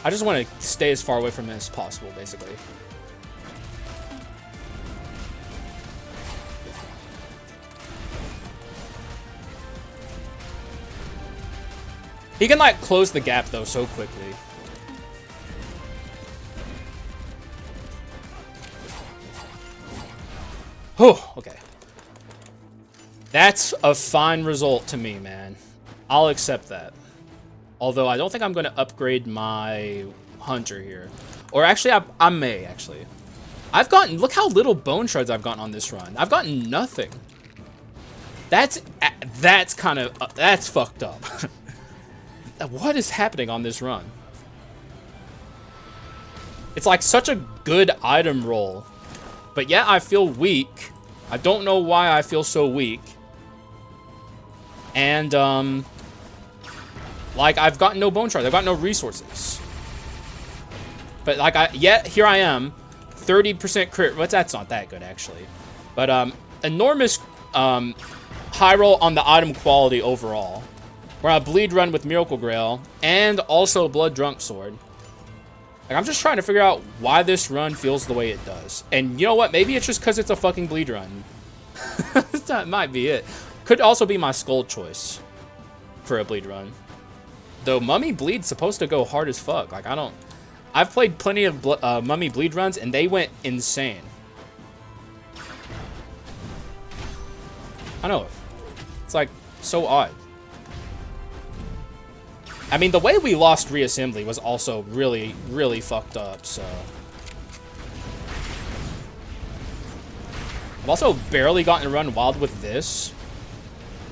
I just want to stay as far away from it as possible, basically. He can, like, close the gap, though, so quickly. Oh, okay. That's a fine result to me, man. I'll accept that. Although I don't think I'm going to upgrade my hunter here. Or actually, I may, actually. I've gotten... Look how little bone shards I've gotten on this run. I've gotten nothing. That's kind of... that's fucked up. What is happening on this run? It's like such a good item roll. But yeah, I feel weak. I don't know why I feel so weak. And, like, I've got no bone shards. I've got no resources. But, like, yet here I am. 30% crit. But that's not that good, actually. But, enormous, high roll on the item quality overall. We're on a bleed run with Miracle Grail. And also Blood Drunk Sword. Like, I'm just trying to figure out why this run feels the way it does. And you know what? Maybe it's just because it's a fucking bleed run. That might be it. Could also be my skull choice for a bleed run. Though Mummy Bleed's supposed to go hard as fuck. Like, I don't... I've played plenty of Mummy Bleed runs, and they went insane. I know. It's, like, so odd. I mean, the way we lost Reassembly was also really, really fucked up, so... I've also barely gotten to run wild with this.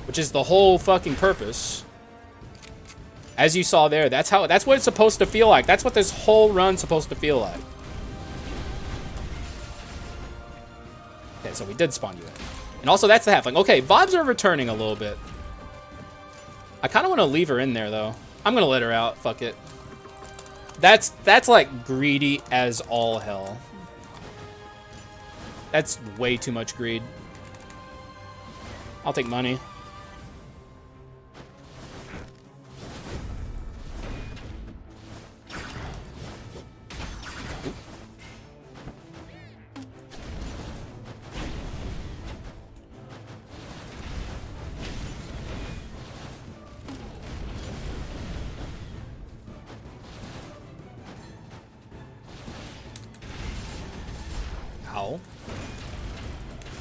Which is the whole fucking purpose. As you saw there, that's what it's supposed to feel like. That's what this whole run's supposed to feel like. Okay, so we did spawn you in. And also, that's the halfling. Okay, vibes are returning a little bit. I kind of want to leave her in there, though. I'm going to let her out. Fuck it. That's like, greedy as all hell. That's way too much greed. I'll take money.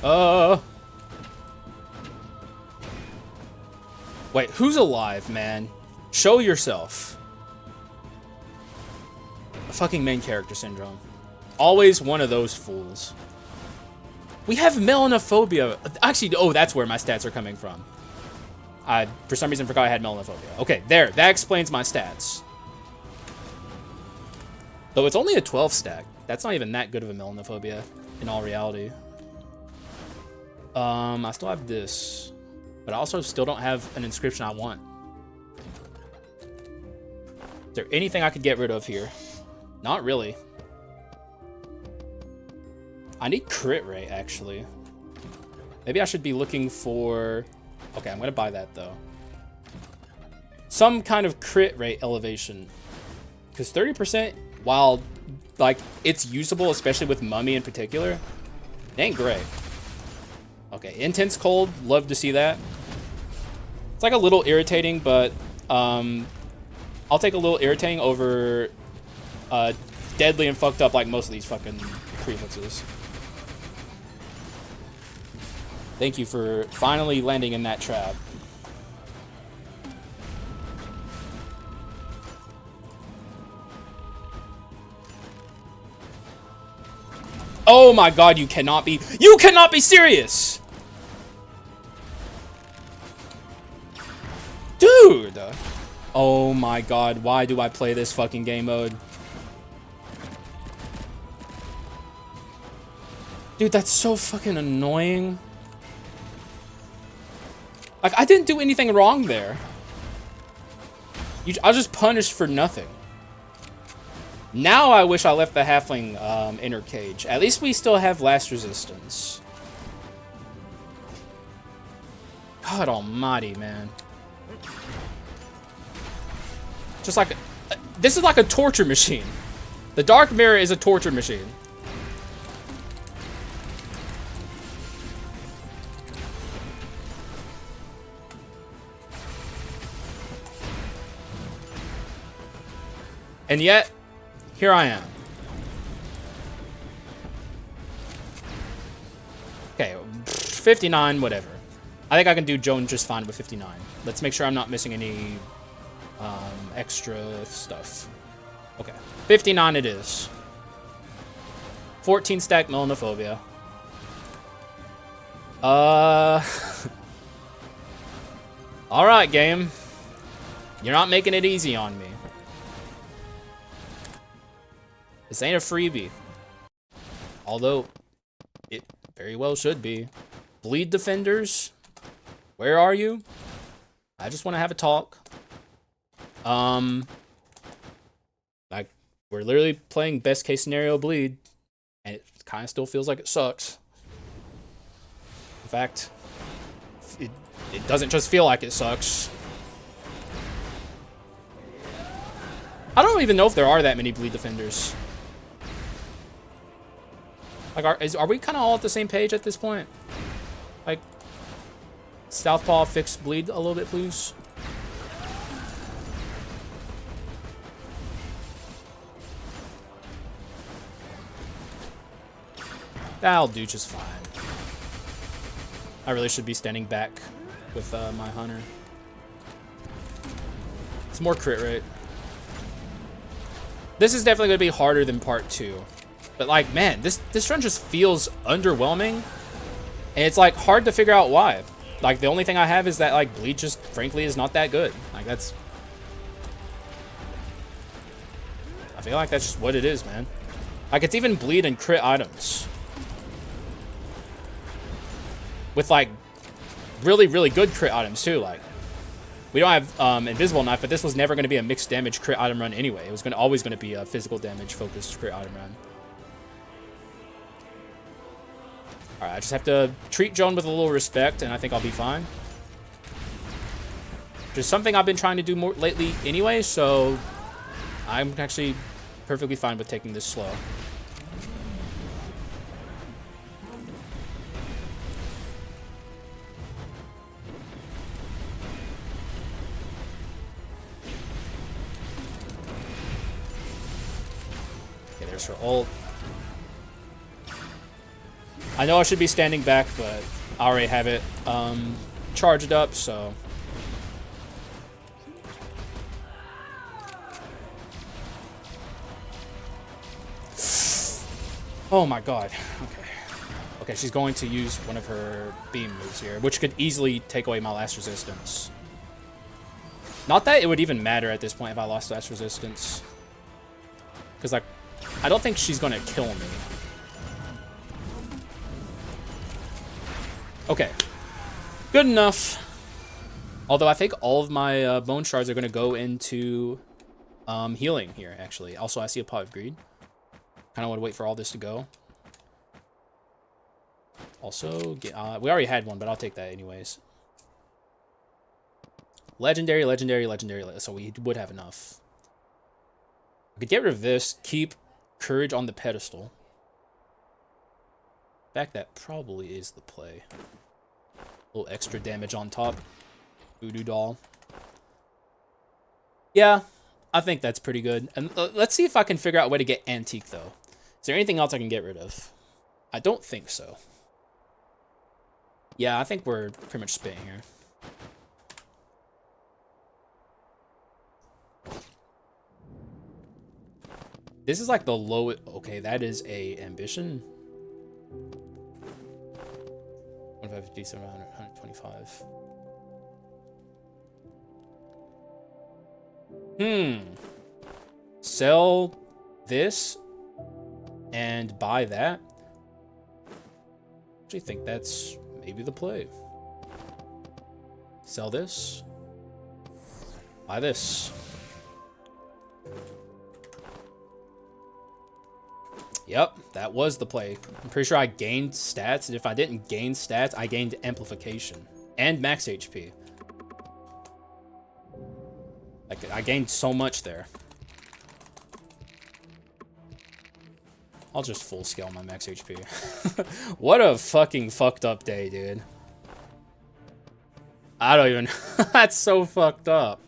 Ow. Wait, who's alive, man? Show yourself. A fucking main character syndrome. Always one of those fools. We have melanophobia. Actually, oh, that's where my stats are coming from. I, for some reason, forgot I had melanophobia. Okay, there. That explains my stats. Though it's only a 12 stack. That's not even that good of a melanophobia, in all reality. I still have this. But I also still don't have an inscription I want. Is there anything I could get rid of here? Not really. I need crit rate, actually. Maybe I should be looking for... Okay, I'm going to buy that, though. Some kind of crit rate elevation. Because 30%, while, like, it's usable, especially with Mummy in particular, it ain't great. Okay, Intense Cold. Love to see that. It's, like, a little irritating, but I'll take a little irritating over deadly and fucked up like most of these fucking prefixes. Thank you for finally landing in that trap. Oh my god, you cannot be serious! Dude! Oh my god, why do I play this fucking game mode? Dude, that's so fucking annoying. Like, I didn't do anything wrong there. I was just punished for nothing. Now I wish I left the halfling inner cage. At least we still have last resistance. God almighty, man. Just like... this is like a torture machine. The Dark Mirror is a torture machine. And yet, here I am. Okay, 59, whatever. I think I can do Joan just fine with 59. Let's make sure I'm not missing any extra stuff. Okay, 59 it is. 14 stack melanophobia. Alright, game. You're not making it easy on me. This ain't a freebie. Although, it very well should be. Bleed defenders, where are you? I just want to have a talk. Like, we're literally playing best case scenario bleed, and it kind of still feels like it sucks. In fact, it doesn't just feel like it sucks. I don't even know if there are that many bleed defenders. Like, are we kind of all at the same page at this point? Like, Southpaw, fix bleed a little bit, please. That'll do just fine. I really should be standing back with my hunter. It's more crit rate. This is definitely going to be harder than part 2. But, like, man, this run just feels underwhelming. And it's, like, hard to figure out why. Like, the only thing I have is that, like, bleed just, frankly, is not that good. Like, that's... I feel like that's just what it is, man. Like, it's even bleed and crit items. With, like, really, really good crit items, too. Like, we don't have Invisible Knife, but this was never going to be a mixed damage crit item run anyway. It was always going to be a physical damage focused crit item run. Alright, I just have to treat Joan with a little respect, and I think I'll be fine. Which is something I've been trying to do more lately anyway, so I'm actually perfectly fine with taking this slow. Okay, there's her ult. I know I should be standing back, but I already have it charged up, so... Oh my god. Okay. Okay, she's going to use one of her beam moves here, which could easily take away my last resistance. Not that it would even matter at this point if I lost last resistance. Because, like, I don't think she's going to kill me. Okay. Good enough. Although I think all of my bone shards are going to go into healing here, actually. Also, I see a pot of greed. Kind of want to wait for all this to go. Also, we already had one, but I'll take that anyways. Legendary, legendary, legendary. So we would have enough. I could get rid of this. Keep courage on the pedestal. In fact, that probably is the play. A little extra damage on top. Voodoo doll. Yeah. I think that's pretty good. And let's see if I can figure out a way to get antique, though. Is there anything else I can get rid of? I don't think so. Yeah, I think we're pretty much spitting here. This is like the lowest. Okay, that is a ambition. 150, 125. Sell this and buy that. I actually think that's maybe the play. Sell this. Buy this. Yep, that was the play. I'm pretty sure I gained stats, and if I didn't gain stats, I gained amplification and max HP. Like, I gained so much there. I'll just full scale my max HP. What a fucking fucked up day, dude. I don't even... That's so fucked up.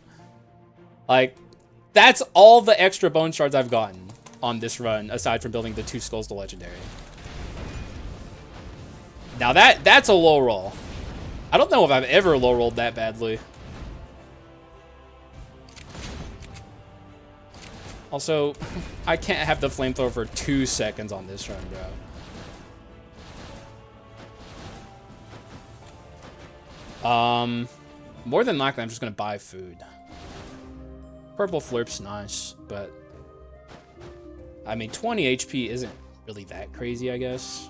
Like, that's all the extra bone shards I've gotten on this run, aside from building the 2 skulls to legendary. Now that's a low roll. I don't know if I've ever low rolled that badly. Also, I can't have the flamethrower for 2 seconds on this run, bro. More than likely, I'm just gonna buy food. Purple flirt's nice, but I mean, 20 HP isn't really that crazy, I guess.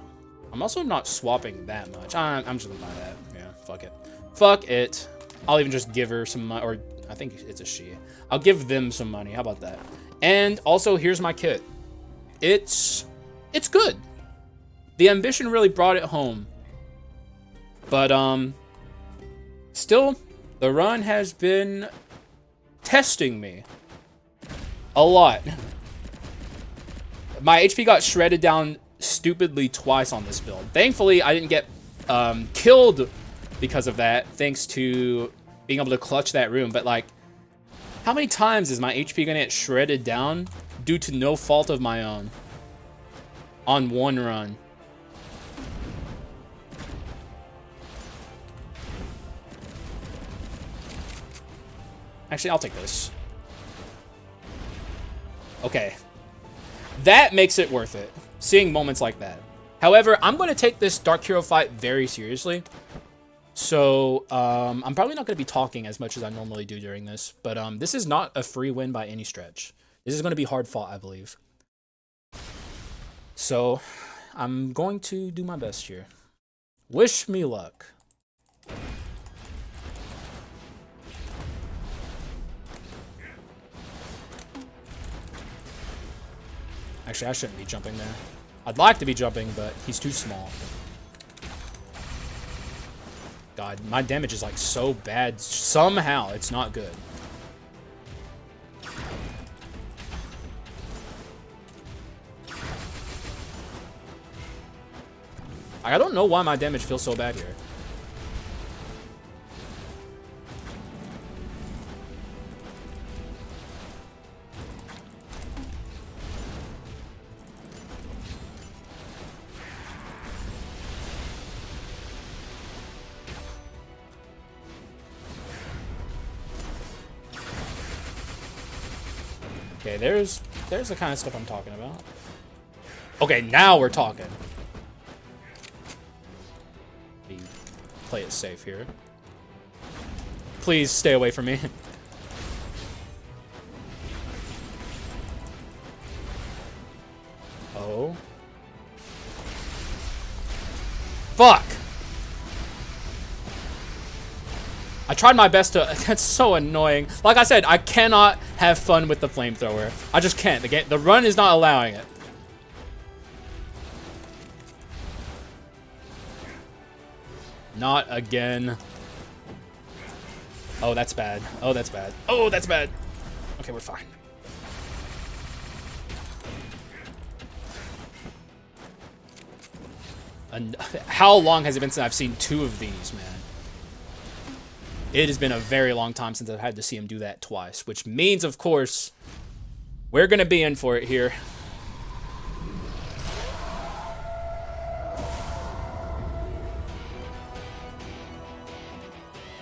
I'm also not swapping that much. I'm just gonna buy that. Yeah, fuck it. Fuck it. I'll even just give her some money, or I think it's a she. I'll give them some money. How about that? And also, here's my kit. It's good. The ambition really brought it home. But, still, the run has been testing me a lot. My HP got shredded down stupidly twice on this build. Thankfully, I didn't get killed because of that, thanks to being able to clutch that room. But, like, how many times is my HP gonna get shredded down due to no fault of my own on one run? Actually, I'll take this. Okay. That makes it worth it, seeing moments like that. However, I'm going to take this Dark Hero fight very seriously. So, I'm probably not going to be talking as much as I normally do during this. But this is not a free win by any stretch. This is going to be hard fought, I believe. So, I'm going to do my best here. Wish me luck. Actually, I shouldn't be jumping there. I'd like to be jumping, but he's too small. God, my damage is like so bad. Somehow, it's not good. I don't know why my damage feels so bad here. Okay, there's the kind of stuff I'm talking about. Okay, now we're talking. Play it safe here. Please stay away from me. Oh. Fuck! I tried my best to... That's so annoying. Like I said, I cannot have fun with the flamethrower. I just can't. The run is not allowing it. Not again. Oh, that's bad. Oh, that's bad. Oh, that's bad. Okay, we're fine. And how long has it been since I've seen 2 of these, man? It has been a very long time since I've had to see him do that twice, which means, of course, we're going to be in for it here.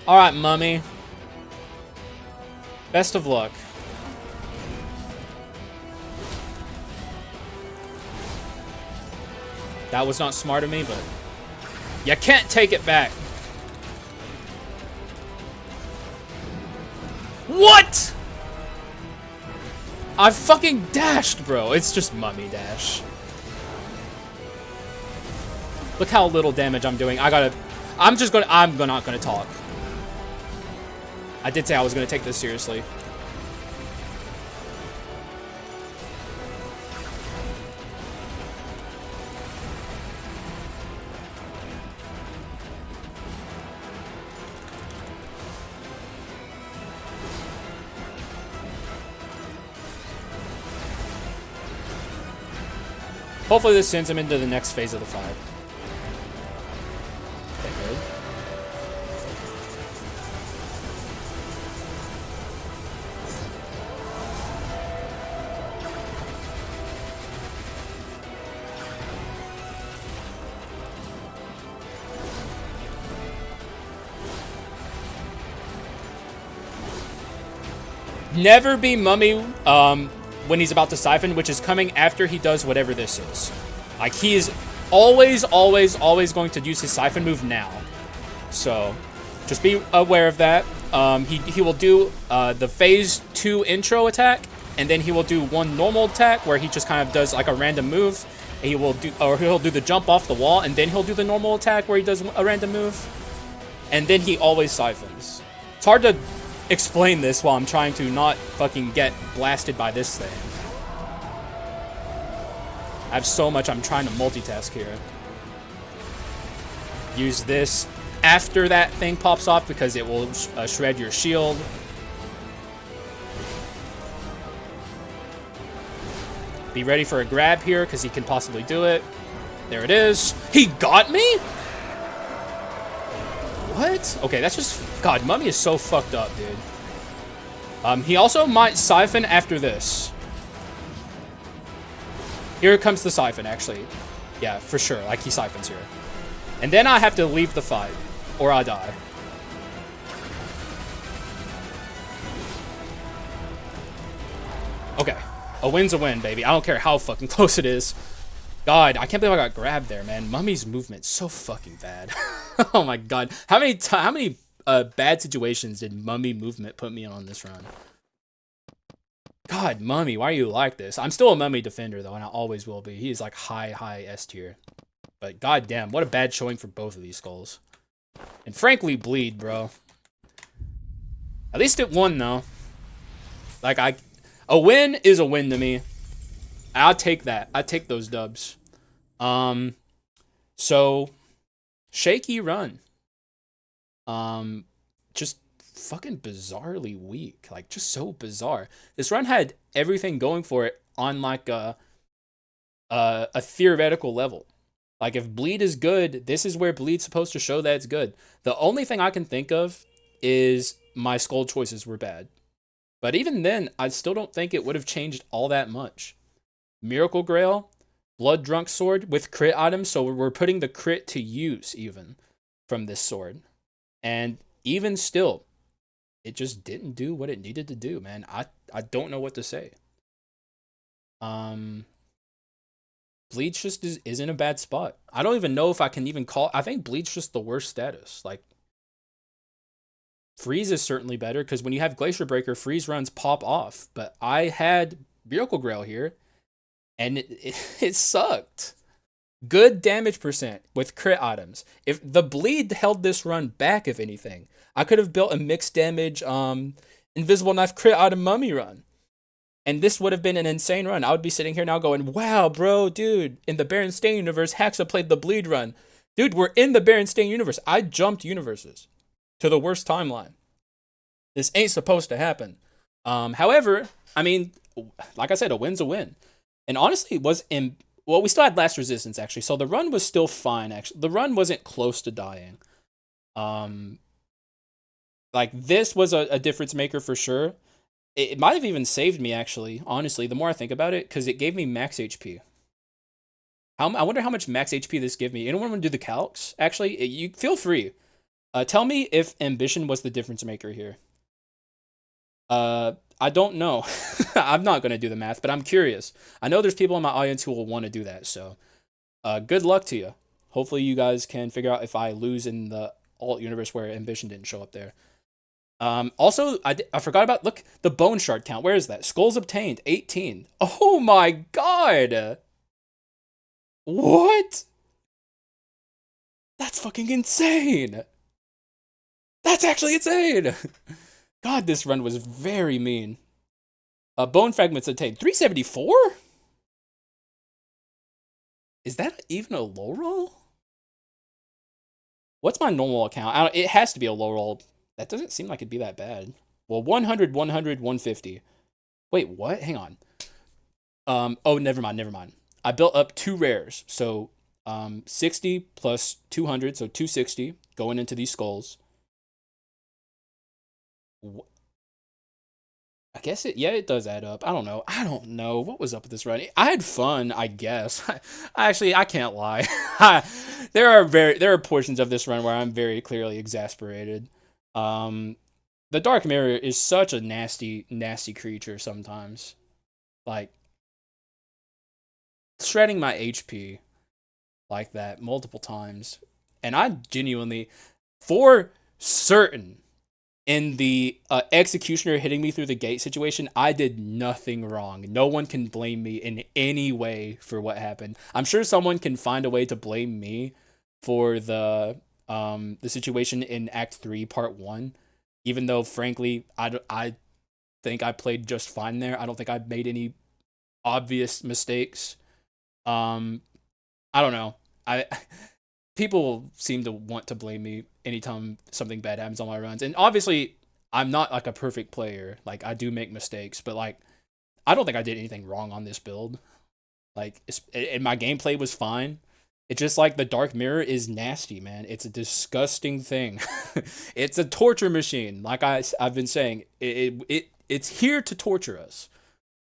All right, Mummy. Best of luck. That was not smart of me, but you can't take it back. What? I fucking dashed, bro. It's just Mummy dash. Look how little damage I'm doing. I'm not gonna talk. I did say I was gonna take this seriously. Hopefully this sends him into the next phase of the fight. Okay, good. Never be Mummy when he's about to siphon, which is coming after he does whatever this is. Like, he is always going to use his siphon move now. So, just be aware of that. He will do the phase 2 intro attack, and then he will do one normal attack where he just kind of does like a random move. And he'll do the jump off the wall, and then he'll do the normal attack where he does a random move. And then he always siphons. It's hard to explain this while I'm trying to not fucking get blasted by this thing. I have so much I'm trying to multitask here. Use this after that thing pops off because it will shred your shield. Be ready for a grab here because he can possibly do it. There it is. He got me? What? Okay, that's just... God, Mummy is so fucked up, dude. He also might siphon after this. Here comes the siphon, actually. Yeah, for sure. Like, he siphons here. And then I have to leave the fight. Or I die. Okay. A win's a win, baby. I don't care how fucking close it is. God, I can't believe I got grabbed there, man. Mummy's movement's so fucking bad. Oh my god. How many bad situations did Mummy movement put me on this run? God, Mummy, why are you like this? I'm still a Mummy defender, though, and I always will be. He is like high S tier. But goddamn, what a bad showing for both of these skulls. And frankly, bleed, bro. At least it won, though. Like, a win is a win to me. I'll take that. I take those dubs. So shaky run. Just fucking bizarrely weak. Like, just so bizarre. This run had everything going for it on like a theoretical level. Like, if bleed is good, this is where bleed's supposed to show that it's good. The only thing I can think of is my skull choices were bad. But even then, I still don't think it would have changed all that much. Miracle Grail, Blood Drunk Sword with crit items, so we're putting the crit to use even from this sword. And even still, it just didn't do what it needed to do, man. I don't know what to say. Bleach just is in a bad spot. I don't even know if I can even call... I think Bleach just the worst status. Like, Freeze is certainly better, because when you have Glacier Breaker, Freeze runs pop off. But I had Miracle Grail here, and it sucked. Good damage percent with crit items. If the bleed held this run back, if anything, I could have built a mixed damage Invisible Knife crit item Mummy run. And this would have been an insane run. I would be sitting here now going, wow, bro, dude, in the Berenstain universe, Haxa played the bleed run. Dude, we're in the Berenstain universe. I jumped universes to the worst timeline. This ain't supposed to happen. However, I mean, like I said, a win's a win. And honestly, it was in... Well, we still had last resistance, actually. So the run was still fine, actually. The run wasn't close to dying. Like, this was a difference maker for sure. It might have even saved me, actually, honestly, the more I think about it, because it gave me max HP. I wonder how much max HP this gave me. Anyone want to do the calcs? Actually, you feel free. Tell me if ambition was the difference maker here. I don't know. I'm not gonna do the math, but I'm curious. I know there's people in my audience who will want to do that, so good luck to you. Hopefully, you guys can figure out if I lose in the alt universe where ambition didn't show up there. Also, I forgot about, look, the bone shard count. Where is that? Skulls obtained, 18. Oh my god! What? That's fucking insane! That's actually insane! God, this run was very mean. Bone fragments obtained, 374? Is that even a low roll? What's my normal account? It has to be a low roll. That doesn't seem like it'd be that bad. Well, 100, 100, 150. Wait, what? Hang on. Oh, never mind. I built up 2 rares. So, 60 plus 200, so 260 going into these skulls. I guess it does add up. I don't know. What was up with this run? I had fun, I guess. I can't lie. There are portions of this run where I'm very clearly exasperated. The Dark Mirror is such a nasty, nasty creature sometimes. Like, shredding my HP like that multiple times. And I genuinely, for certain, in the executioner hitting me through the gate situation, I did nothing wrong. No one can blame me in any way for what happened. I'm sure someone can find a way to blame me for the situation in Act 3, Part 1. Even though, frankly, I think I played just fine there. I don't think I made any obvious mistakes. I don't know. People seem to want to blame me anytime something bad happens on my runs. And obviously, I'm not like a perfect player. Like, I do make mistakes, but like, I don't think I did anything wrong on this build. Like, and my gameplay was fine. It's just like the Dark Mirror is nasty, man. It's a disgusting thing. It's a torture machine. Like I've been saying, it's here to torture us,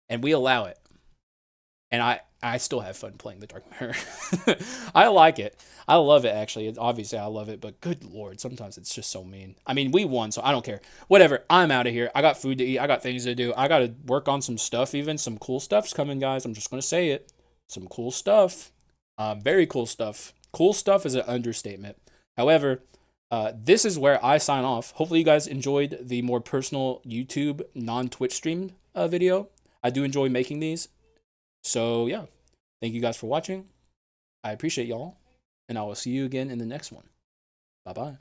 and we allow it. And I still have fun playing the Dark Mirror. I like it. I love it, actually. Obviously, I love it, but good lord, sometimes it's just so mean. I mean, we won, so I don't care. Whatever, I'm out of here. I got food to eat. I got things to do. I got to work on some stuff even. Some cool stuff's coming, guys. I'm just going to say it. Some cool stuff. Very cool stuff. Cool stuff is an understatement. However, this is where I sign off. Hopefully, you guys enjoyed the more personal YouTube, non-Twitch streamed video. I do enjoy making these. So, yeah. Thank you guys for watching. I appreciate y'all. And I will see you again in the next one. Bye-bye.